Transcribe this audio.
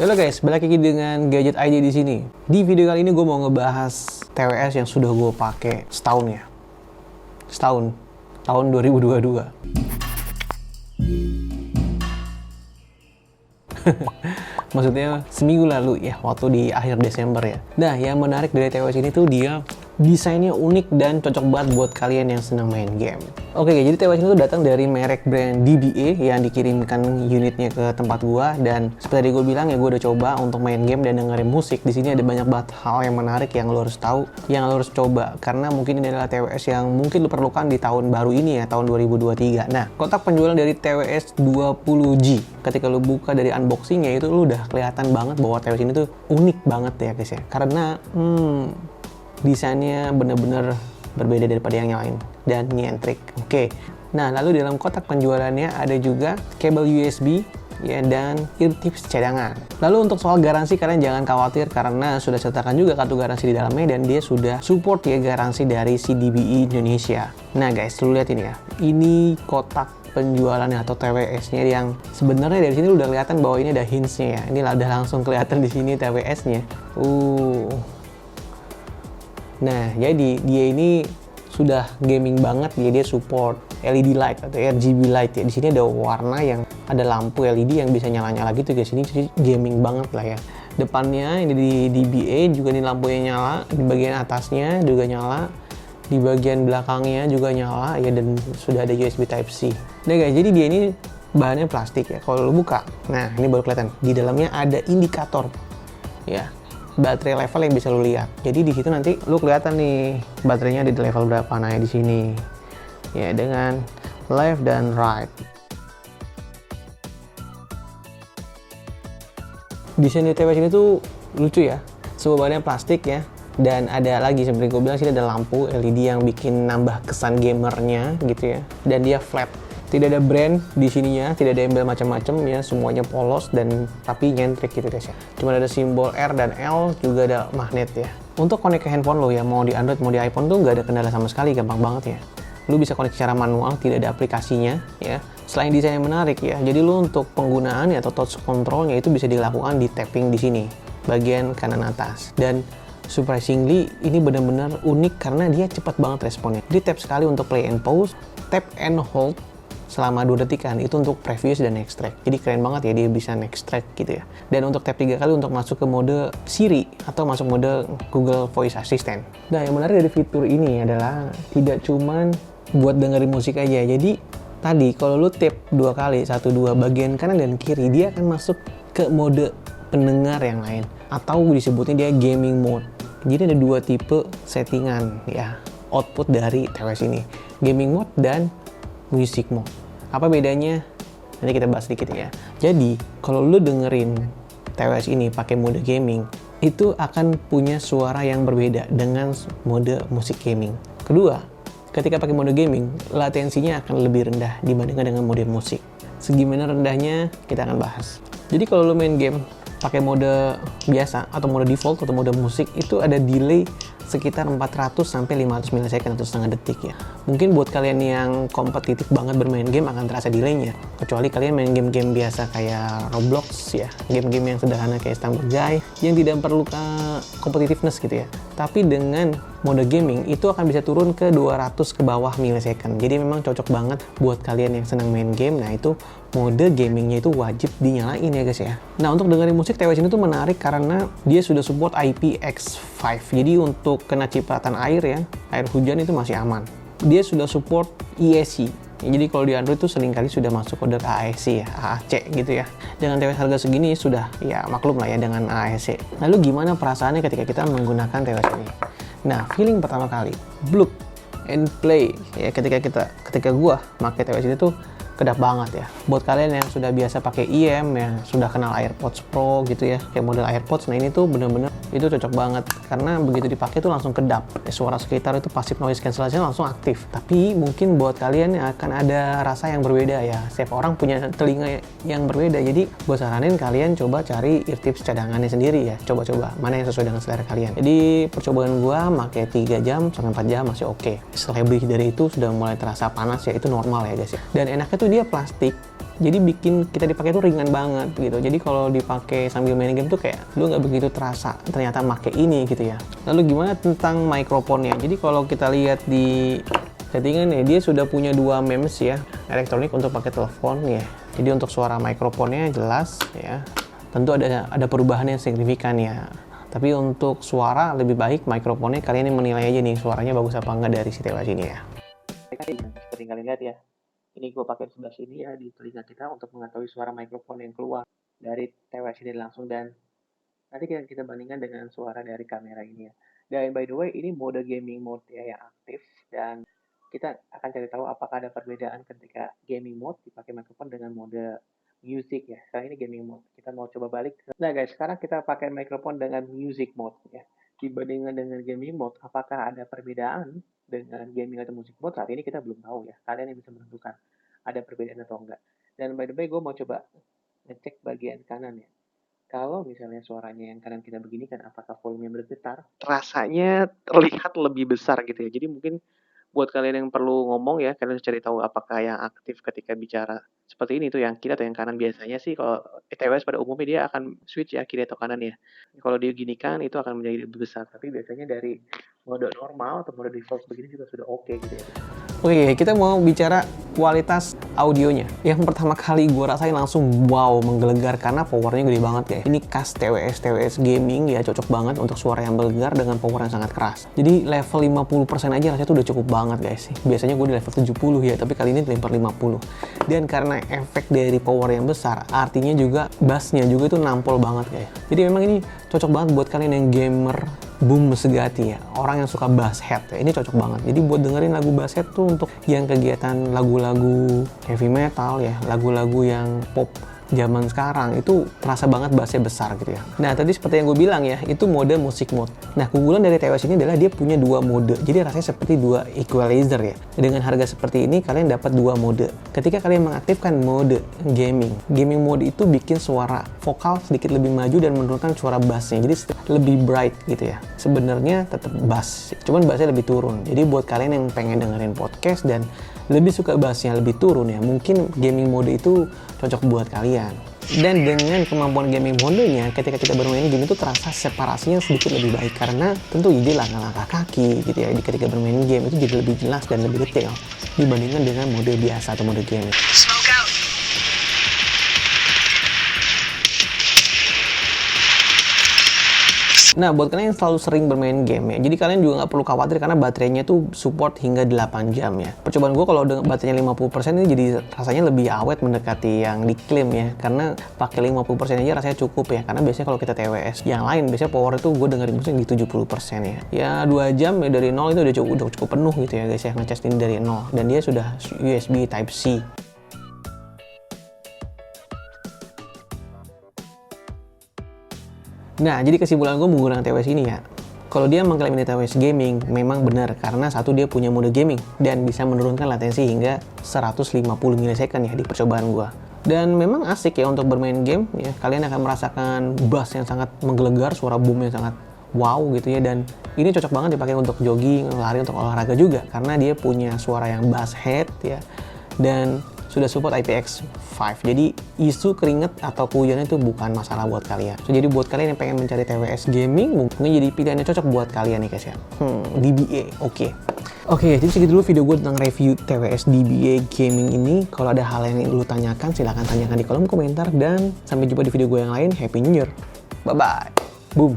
Halo guys, balik lagi dengan Gadget ID di sini. Di video kali ini gue mau ngebahas TWS yang sudah gue pakai setahun ya. Setahun, tahun 2022. Maksudnya seminggu lalu ya, waktu di akhir Desember ya. Nah, yang menarik dari TWS ini tuh dia desainnya unik dan cocok banget buat kalian yang senang main game. Oke, jadi TWS ini tuh datang dari merek brand DBA yang dikirimkan unitnya ke tempat gua, dan seperti gue bilang ya, gue udah coba untuk main game dan dengerin musik. Di sini ada banyak banget hal yang menarik yang lo harus tahu, yang lo harus coba, karena mungkin ini adalah TWS yang mungkin lo perlukan di tahun baru ini ya, tahun 2023. Nah, kotak penjualan dari TWS 20G, ketika lo buka dari unboxingnya itu lo udah kelihatan banget bahwa TWS ini tuh unik banget ya guys ya, karena desainnya bener-bener berbeda daripada yang lain dan nyentrik. Oke. Nah, lalu dalam kotak penjualannya ada juga kabel USB ya, dan eartips cadangan. Lalu untuk soal garansi, kalian jangan khawatir karena sudah sertakan juga kartu garansi di dalamnya, dan dia sudah support ya garansi dari CDBI Indonesia. Nah guys, lu lihat ini ya. Ini kotak penjualannya atau TWS-nya yang sebenarnya dari sini udah kelihatan bahwa ini ada hints-nya ya. Ini udah langsung kelihatan di sini TWS-nya. Nah, jadi dia ini sudah gaming banget, dia support LED light atau RGB light ya. Di sini ada warna yang ada lampu LED yang bisa nyala-nyala gitu guys. Ini jadi gaming banget lah ya. Depannya ini di DBA juga nih lampunya nyala, di bagian atasnya juga nyala, di bagian belakangnya juga nyala ya, dan sudah ada USB Type C. Nah guys, jadi dia ini bahannya plastik ya. Kalau lu buka, nah ini baru kelihatan. Di dalamnya ada indikator ya, baterai level yang bisa lu lihat. Jadi di situ nanti lu kelihatan nih baterainya di level berapa. Nah, di sini ya, dengan left dan right. Desain di TWS ini tuh lucu ya. Semua bahannya plastik ya. Dan ada lagi, seperti gue bilang, sini ada lampu LED yang bikin nambah kesan gamernya gitu ya. Dan dia flat. Tidak ada brand di sininya, tidak ada embel macam-macam ya, semuanya polos dan tapi nyentrik gitu guys ya. Cuma ada simbol R dan L, juga ada magnet ya. Untuk connect ke handphone lo ya, mau di Android mau di iPhone tuh nggak ada kendala sama sekali, gampang banget ya. Lu bisa connect secara manual, tidak ada aplikasinya ya. Selain desain yang menarik ya, jadi lu untuk penggunaan ya atau touch controlnya itu bisa dilakukan di tapping di sini, bagian kanan atas. Dan surprisingly ini benar-benar unik karena dia cepat banget responnya. Di tap sekali untuk play and pause, tap and hold selama 2 detikan itu untuk previous dan extract. Jadi keren banget ya, dia bisa extract gitu ya. Dan untuk tap 3 kali untuk masuk ke mode Siri atau masuk mode Google Voice Assistant. Nah, yang menarik dari fitur ini adalah tidak cuman buat dengerin musik aja. Jadi tadi kalau lu tap 2 kali, 1 2 bagian kanan dan kiri, dia akan masuk ke mode pendengar yang lain, atau disebutnya dia gaming mode. Jadi ada 2 tipe settingan ya output dari TWS ini, gaming mode dan music mode. Apa bedanya? Nanti kita bahas sedikit ya. Jadi, kalau lu dengerin TWS ini pakai mode gaming, itu akan punya suara yang berbeda dengan mode musik gaming. Kedua, ketika pakai mode gaming, latensinya akan lebih rendah dibandingkan dengan mode musik. Segimana rendahnya, kita akan bahas. Jadi, kalau lu main game pakai mode biasa atau mode default atau mode musik, itu ada delay sekitar 400 sampai 500 millisecond atau setengah detik ya. Mungkin buat kalian yang kompetitif banget bermain game akan terasa delaynya, kecuali kalian main game-game biasa kayak Roblox ya, game-game yang sederhana kayak Stumble Guy yang tidak perlu competitiveness gitu ya. Tapi dengan mode gaming itu akan bisa turun ke 200 ke bawah millisecond. Jadi memang cocok banget buat kalian yang senang main game. Nah, itu mode gamingnya itu wajib dinyalain ya guys ya. Nah, untuk dengerin musik TWS ini tuh menarik karena dia sudah support IPX5. Jadi untuk kena cipratan air ya, air hujan itu masih aman. Dia sudah support ESC. Jadi kalau di Android itu seringkali sudah masuk kode AAC ya, AAC gitu ya. Dengan TWS harga segini sudah ya maklum lah ya dengan AAC. Lalu gimana perasaannya ketika kita menggunakan TWS ini? Nah, feeling pertama kali, plug and play ya, ketika gua pakai TWS ini tuh kedap banget ya. Buat kalian yang sudah biasa pakai IM, yang sudah kenal AirPods Pro gitu ya, kayak model AirPods, nah ini tuh bener-bener itu cocok banget karena begitu dipakai tuh langsung kedap. Suara sekitar itu passive noise cancellation langsung aktif. Tapi mungkin buat kalian akan ada rasa yang berbeda ya. Setiap orang punya telinga yang berbeda. Jadi gue saranin kalian coba cari eartips cadangannya sendiri ya. Coba-coba mana yang sesuai dengan selera kalian. Jadi percobaan gue pakai 3 jam sampai 4 jam masih oke. Setelah lebih dari itu sudah mulai terasa panas ya, itu normal ya guys ya. Dan enaknya tuh dia plastik Jadi bikin kita dipakai tuh ringan banget gitu. Jadi kalau dipakai sambil main game tuh kayak lu nggak begitu terasa ternyata make ini gitu ya. Lalu gimana tentang mikrofonnya? Jadi kalau kita lihat di settingan ya, dia sudah punya 2 MEMS ya, elektronik untuk pakai telepon ya. Jadi untuk suara mikrofonnya jelas ya. Tentu ada perubahan yang signifikan ya. Tapi untuk suara lebih baik mikrofonnya, kalian yang menilai aja nih suaranya bagus apa enggak dari si TWS ini ya. Seperti kalian lihat ya. Ini gue pakai sebelah sini ya di telinga kita untuk mengetahui suara mikrofon yang keluar dari TWS ini langsung, dan nanti kita bandingkan dengan suara dari kamera ini ya. Dan by the way, ini mode gaming mode ya yang aktif, dan kita akan cari tahu apakah ada perbedaan ketika gaming mode dipakai mikrofon dengan mode music ya. Sekarang ini gaming mode. Kita mau coba balik. Nah guys, sekarang kita pakai mikrofon dengan music mode ya. Dibandingkan dengan gaming mode, apakah ada perbedaan dengan gaming atau music mode? Saat ini kita belum tahu ya. Kalian yang bisa menentukan ada perbedaan atau enggak. Dan by the way, gue mau coba ngecek bagian kanan ya. Kalau misalnya suaranya yang kanan kita begini kan, apakah volume bergetar? Rasanya terlihat lebih besar gitu ya. Jadi mungkin buat kalian yang perlu ngomong ya, kalian harus cari tahu apakah yang aktif ketika bicara seperti ini tuh yang kiri atau yang kanan. Biasanya sih kalau TWS pada umumnya dia akan switch ya kiri atau kanan ya. Kalau diginikan itu akan menjadi lebih besar, tapi biasanya dari mode normal atau mode default begini juga sudah oke gitu ya. Oke, kita mau bicara kualitas audionya. Yang pertama kali gue rasain langsung wow, menggelegar karena powernya gede banget guys. Ini khas TWS gaming ya, cocok banget untuk suara yang menggelegar dengan power yang sangat keras. Jadi level 50% aja rasanya tuh udah cukup banget guys. Biasanya gue di level 70 ya, tapi kali ini dilempar 50. Dan karena efek dari power yang besar, artinya juga bassnya juga itu nampol banget guys. Jadi memang ini cocok banget buat kalian yang gamer boom segati ya, orang yang suka bass head ya, ini cocok banget. Jadi buat dengerin lagu bass head tuh untuk yang kegiatan lagu-lagu heavy metal ya, lagu-lagu yang pop zaman sekarang itu terasa banget bassnya besar gitu ya. Nah tadi seperti yang gue bilang ya, itu mode musik mode. Nah keunggulan dari TWS ini adalah dia punya 2 mode, jadi rasanya seperti 2 equalizer ya. Dengan harga seperti ini kalian dapat 2 mode. Ketika kalian mengaktifkan mode gaming mode itu bikin suara vokal sedikit lebih maju dan menurunkan suara bassnya, jadi lebih bright gitu ya. Sebenarnya tetap bass, cuman bassnya lebih turun. Jadi buat kalian yang pengen dengerin podcast dan lebih suka bassnya lebih turun ya, mungkin gaming mode itu cocok buat kalian. Dan dengan kemampuan gaming modenya, ketika kita bermain game itu terasa separasinya sedikit lebih baik, karena tentu ide langkah kaki gitu ya. Ketika bermain game itu jadi lebih jelas dan lebih detail dibandingkan dengan mode biasa atau mode game. Nah, buat kalian yang selalu sering bermain game ya, jadi kalian juga nggak perlu khawatir karena baterainya tuh support hingga 8 jam ya. Percobaan gue kalau baterainya 50% ini jadi rasanya lebih awet mendekati yang diklaim ya, karena pakai 50% aja rasanya cukup ya, karena biasanya kalau kita TWS yang lain, biasanya power itu gue dengerin musik di 70% ya. Ya 2 jam ya dari 0 itu udah cukup penuh gitu ya guys ya, ngecas ini dari 0, dan dia sudah USB Type-C. Nah, jadi kesimpulan gue menggunakan TWS ini ya, kalau dia mengklaim ini TWS gaming, memang benar karena satu dia punya mode gaming dan bisa menurunkan latensi hingga 150 milisecond ya di percobaan gue. Dan memang asik ya untuk bermain game ya, kalian akan merasakan bass yang sangat menggelegar, suara boom yang sangat wow gitu ya, dan ini cocok banget dipakai untuk jogging, lari, untuk olahraga juga karena dia punya suara yang bass head ya, dan sudah support IPX5. Jadi isu keringet atau kehujanan itu bukan masalah buat kalian. So, jadi buat kalian yang pengen mencari TWS gaming, mungkin jadi pilihan yang cocok buat kalian nih guys ya. DBA, oke. Oke, jadi segitu dulu video gue tentang review TWS DBA gaming ini. Kalau ada hal yang lu tanyakan, silahkan tanyakan di kolom komentar. Dan sampai jumpa di video gue yang lain. Happy New Year. Bye-bye. Boom.